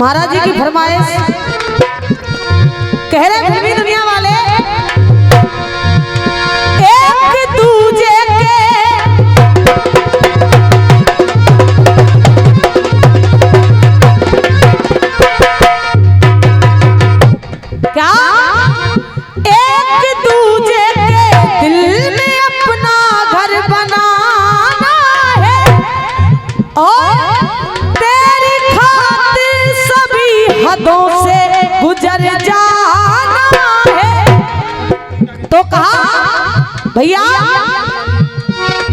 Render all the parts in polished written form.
महाराज जी की फरमाइश कह रहे फिल्मी दुनिया वाले एक दूजे के क्या एक दूजे के दिल में अपना घर बनाना है और हदों से गुजर जाना है। तो कहा भैया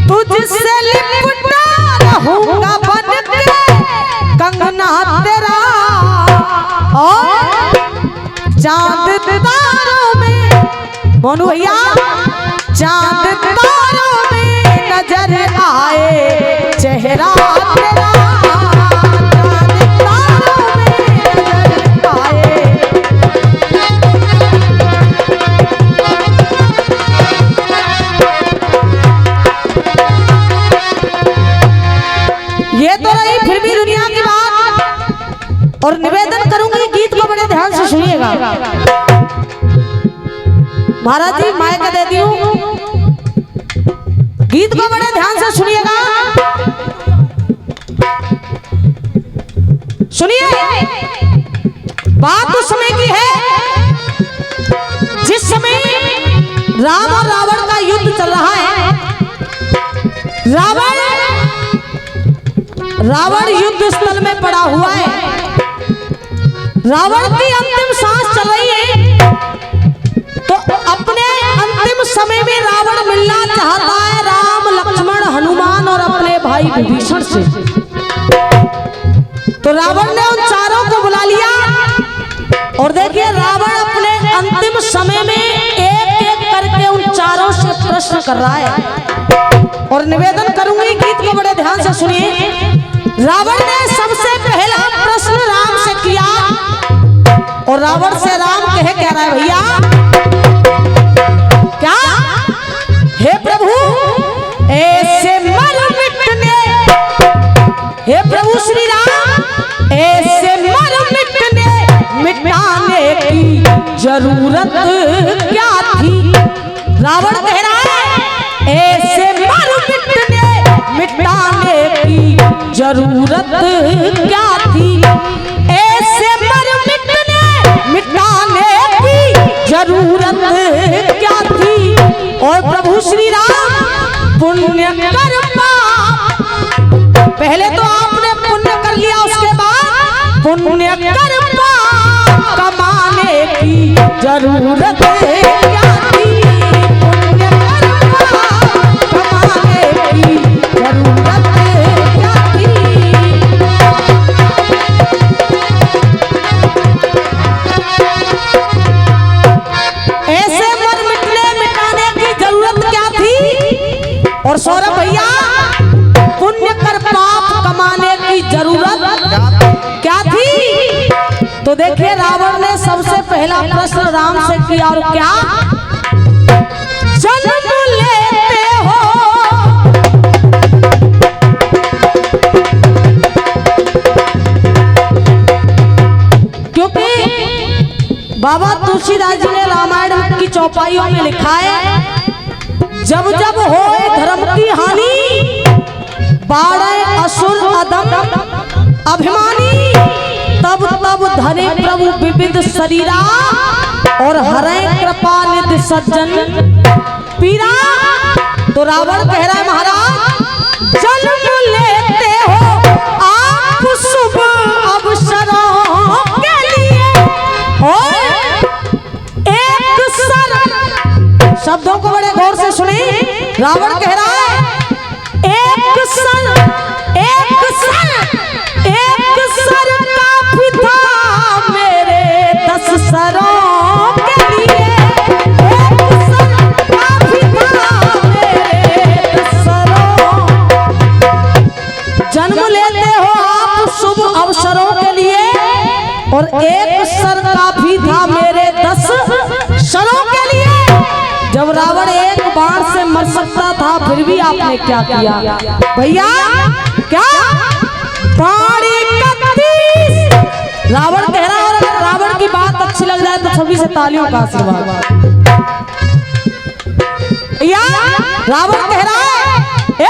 तुझसे लिपटा रहूंगा बन के कंगना तेरा और चांद तारों में बोलू भैया चांद तारों में नजर आए चेहरा तेरा और निवेदन करूंगी गीत को बड़े ध्यान से सुनिएगा। महाराज जी माइक दे दी हूं, गीत को बड़े ध्यान से सुनिएगा। सुनिए बात उस समय की है जिस समय राम और रावण का युद्ध चल रहा है। रावण युद्ध स्थल में पड़ा हुआ है। रावण की अंतिम सांस चल रही है तो अपने अंतिम समय में रावण मिलना चाहता है राम लक्ष्मण हनुमान और अपने भाई विभीषण से। तो रावण ने उन चारों को बुला लिया और देखिए रावण अपने अंतिम समय में एक एक करके उन चारों से प्रश्न कर रहा है। और निवेदन करूंगी गीत को बड़े ध्यान से सुनिए। रावण ने सबसे पहला प्रश्न राम से किया और रावण से राम कह रहा है भैया क्या हे प्रभु ऐसे मर मिटने हे प्रभु श्री राम ऐसे मर मिटाने की जरूरत क्या थी। रावण कह रहा है ऐसे मर मिटाने की जरूरत क्या थी। ऐसे मर मिटाने की जरूरत क्या थी। और प्रभु श्री राम पुण्य कर्मा पहले तो आपने पुण्य कर लिया उसके बाद पुण्य कर्मा कमाने की जरूरत क्या थी। पुण्य कर्मा कमाने की जरूरत क्या थी। और सौरभ भैया पुण्य कर पाप कमाने की जरूरत क्या थी। तो देखिए रावण ने सबसे पहला प्रश्न राम से किया और क्या जन्म लेते हो क्योंकि बाबा तुलसीदास जी ने रामायण की चौपाइयों में लिखा है जब जब होए धर्म की हानि बाढ़े असुर अदम अभिमानी तब तब धरे प्रभु विविध शरीरा और हरे कृपा निधि सज्जन पीरा। तो रावण कह रहा है महाराज जन्म लेते हो आप शुभ अवसरों के लिए और एक सर शब्दों को बड़े गौर से सुने। रावण कह रहा है एक सर काफी था मेरे 10 सरों के लिए। एक सर काफी था मेरे 10 सरों। जन्म लेते हो आप शुभ अवसरों के लिए और एक सर काफी था मेरे 10 सरों के लिए। जब रावण एक बाण से मर सकता था फिर भी आपने क्या किया भैया क्या पानी रावण कह रहा है, और अगर रावण की बात अच्छी लग जाए तो सभी से तालियों का आशीर्वाद। या रावण कह रहा है,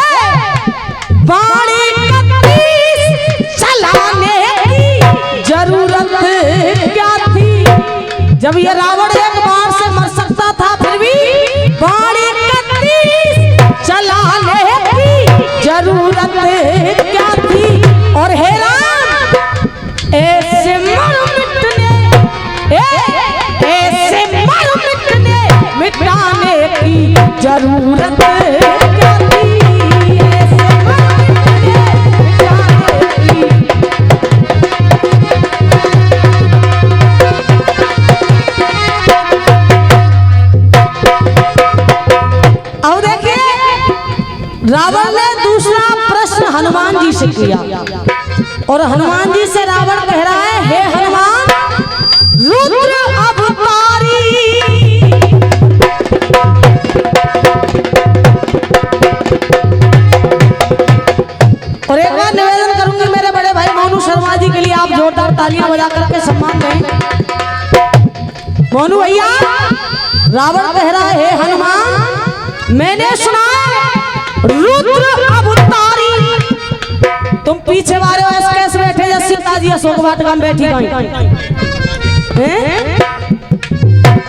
बाणी कत्तीस चलाने की जरूरत क्या थी। जब ये रावण एक बार से मर सकता था, फिर भी बाणी कत्तीस चलाने की जरूरत क्या थी। और हे राम, ऐसे मर मिटने, ऐसे मर मिटने मिटाने की जरूरत क्या थी। ऐसे मर मिटने मिटाने की। अब देखिए, रावण ने दूसरा प्रश्न हनुमान जी से किया, और हनुमान जी से रावण कह रहा है, हे हनुमान, रुद्र अवतारी। और एक बार निवेदन करूंगी मेरे बड़े भाई मोनू शर्मा जी के लिए, आप जोरदार तालियां बजा करके सम्मान दें। मोनू भैया, रावण कह रहा है, हे हनुमान, मैंने सुना रुद्र अवतारी। तुम पीछे वाले कैसे बैठे जैसे सीता जी अशोक वाटिका में बैठी गई।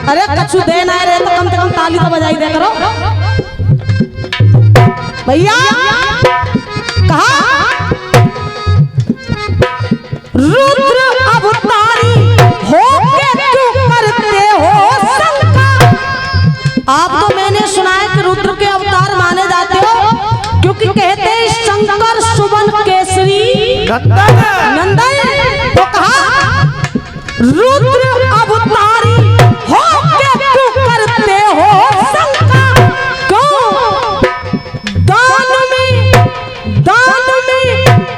अरे कछु देना है रे तो कम से कम ताली तो बजाई दे करो भैया। कहा रुद्र अवतारी होके क्यों करते हो शंका। आप तो मैंने सुना है कि रुद्र के अवतार माने जाते हो, क्योंकि कहते हैं शंकर सुवन केसरी नंदन। तो कहा रुद्र अवतारी होके क्यों करते हो शंका। क्यों दान में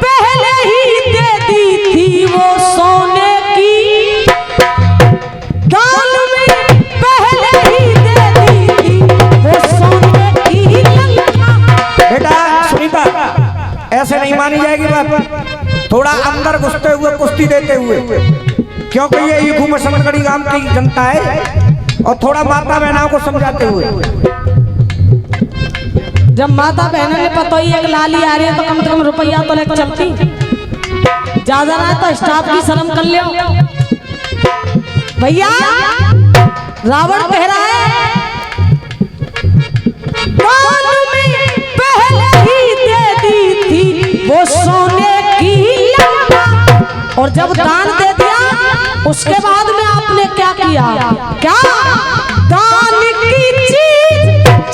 पहले ही दे दी थी वो सोने की। दान में पहले ही दे दी थी वो सोने की लंका। बेटा सुनीता, ऐसे नहीं मानी जाएगी बात। थोड़ा अंदर घुसते हुए कुश्ती देते हुए, क्योंकि ये यूं मसलगढ़ी गांव की जनता है, और थोड़ा माता बहनों को समझाते हुए। जब माता बहनों ने पता ही एक लाली आ रही है तो कम से कम रुपया तो लेकर चलती, ज्यादा ना तो स्टाफ की शर्म कर लियो भैया। रावण कह रहा है, दान में पहले ही दे दी थी वो सोने की लंका। और जब दान दे दिया उसके बाद में आपने क्या किया। क्या दान की चीज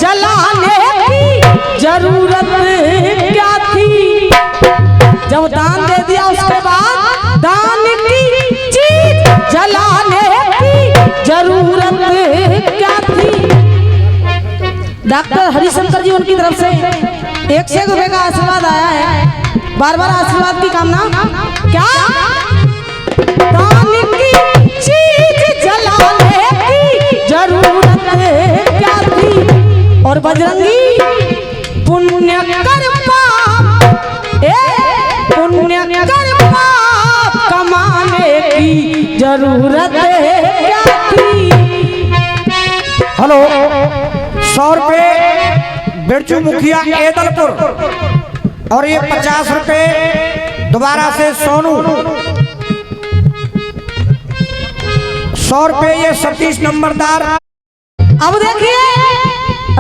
जलाने की जरूरत क्या थी। जब दान दे दिया उसके बाद दान की चीज जलाने की जरूरत क्या थी। डॉक्टर हरिशंकर जी उनकी तरफ से 100 रुपए का आशीर्वाद आया है। बार बार आशीर्वाद की कामना। क्या दान की चीज जलाने की जरूरत क्या थी। और बजरंगी पुण्य कर पाप, पुण्य कर पाप कमाने की जरूरत क्या थी। हेलो, 100 रुपए बिरजू मुखिया एदलपुर, और ये 50 रुपए दोबारा से सोनू। 100 रुपए ये सतीश नंबरदार। अब देखिए,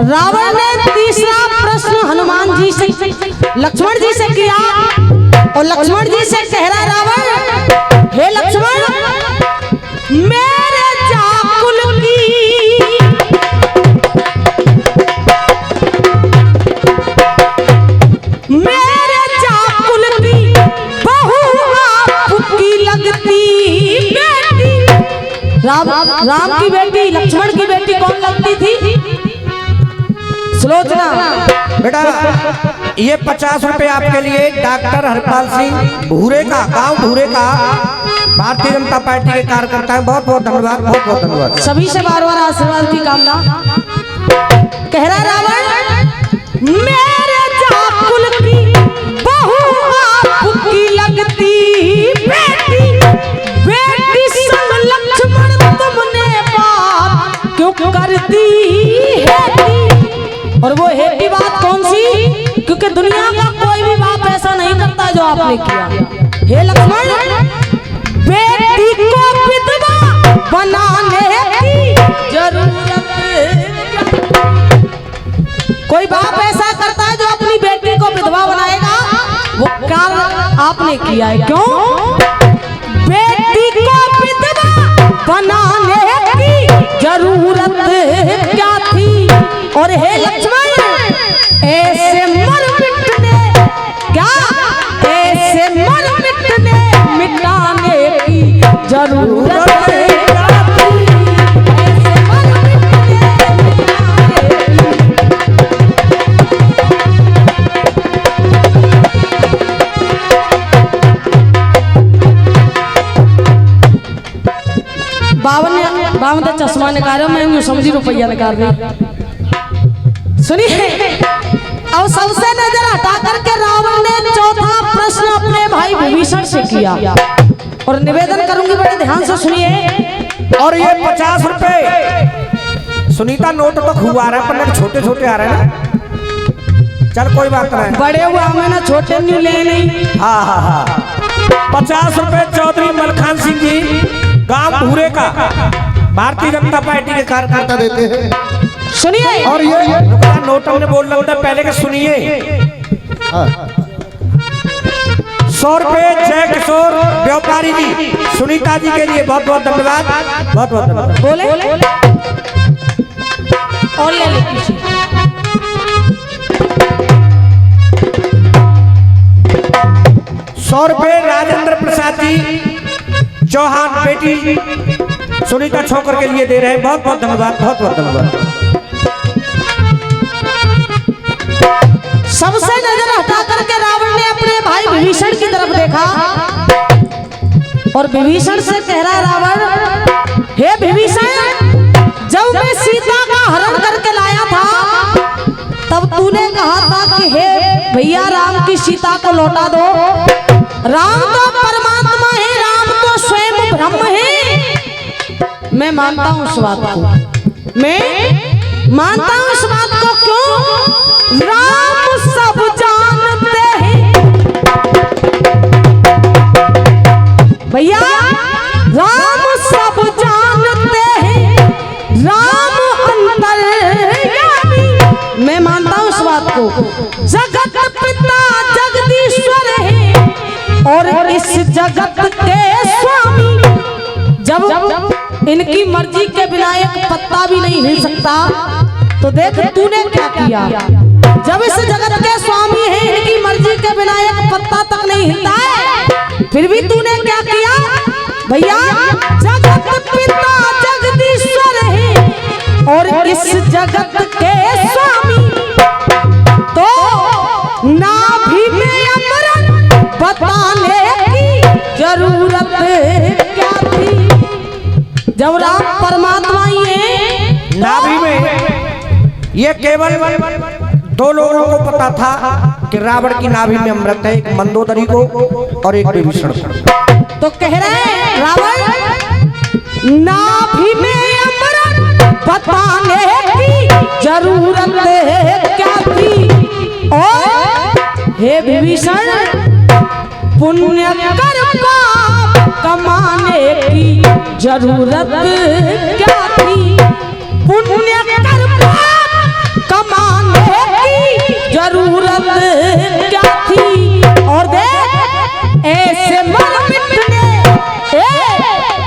रावण ने तीसरा प्रश्न हनुमान जी से लक्ष्मण जी से किया, और लक्ष्मण जी से कह रहा रावण, हे लक्ष्मण, मेरे जाकुल की आपकी लगती बेटी। राम की बेटी लक्ष्मण की बेटी कौन लगती थी। सुलोचना। बेटा ये 50 रुपए आपके लिए डॉक्टर हरपाल सिंह भूरे का, गांव भूरे का, भारतीय जनता पार्टी के कार्यकर्ता है। बहुत बहुत धन्यवाद, बहुत बहुत धन्यवाद। सभी से बार बार आशीर्वाद की कामना। कह रहा रावण, मेरे जाकुल की बहू आपकी लगती बेटी। आपने किया। हे लक्ष्मण, बेटी को विधवा बनाने की जरूरत क्या? कोई बाप ऐसा करता है जो अपनी बेटी को विधवा बनाएगा, वो कार्य आपने किया है। क्यों? बेटी को विधवा बनाने की जरूरत क्या थी? और हे लक्ष्मण, ऐसे मर मिटने क्या, ऐसे मर मिटने मिटाने की जरूरत क्या थी? ऐसे मर मिटने बावन चश्मा निकालो, मैं यूं समझी रुपया निकाल रही। सुनिए, अब सबसे नजर हटा करके रावण ने चौथा प्रश्न अपने भाई विभीषण से किया, और निवेदन करूंगी बड़े ध्यान से सुनिए। और ये 50 रुपए सुनीता नोट तो खूब आ रहा है, पर छोटे छोटे आ रहे हैं ना। चल कोई बात नहीं, बड़े हुआ हमें ना छोटे नहीं ले नहीं। हाँ हाँ हाँ, 50 रुपए चौधरी मलखान सिंह जी गांव भूरे का भारतीय जनता पार्टी के कार्यकर्ता देते हैं। सुनिए, और ये नोट हमने बोल रहा था पहले के, सुनिए। 100 रुपए जय किशोर व्यापारी जी सुनीता जी के लिए बहुत बहुत धन्यवाद, बहुत बहुत धन्यवाद। बोले और ले लीजिए। 100 रुपए राजेंद्र प्रसाद जी चौहान बेटी सुनीता छोकर के लिए दे रहे हैं, बहुत बहुत धन्यवाद, बहुत बहुत धन्यवाद। सबसे नजर हटा करके रावण ने अपने भाई विभीषण की तरफ देखा, और विभीषण से कह रहा रावण, हे विभीषण, जब मैं सीता का हरण करके लाया था, तब तूने कहा था कि हे भैया राम की सीता को लौटा दो। राम तो परमात्मा है, राम तो स्वयं ब्रह्म है। मैं मानता हूं इस बात को, मैं मानता हूं इस बात को। क्यों? राम सब जानते हैं भैया, राम सब जानते हैं, राम अंतर्यामी। मैं मानता हूं इस बात को। जगत पिता जगदीश्वर है, और इस जगत के स्वामी। जब इनकी मर्जी के बिना एक पत्ता भी नहीं हिल सकता, तो देख तूने क्या किया। जब इस जगत के स्वामी हैं, इनकी मर्जी के बिना एक पत्ता तक नहीं हिलता है, फिर भी तूने क्या किया भैया? जगत पिता जगदीश्वर है, और इस जगत के स्वामी। तो नाभि में अमृत बताने की जरूरत क्या थी? जब राम परमात्मा ही है, नाभि में ये केवल 2 लोगों को पता था कि रावण की नाभि में अमृत है, एक मंदोदरी को और एक विभीषण को। तो कह रहे हैं रावण, नाभि में अमृत बताने की जरूरत क्या थी? और हे विभीषण, पुण्य कर पाप कमाने की जरूरत क्या थी? पुण्य कर पाप कमाने की जरूरत क्या थी? और देख, ऐसे मर मिटने,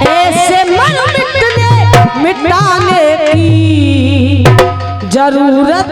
ऐसे मर मिटने मिटाने की जरूरत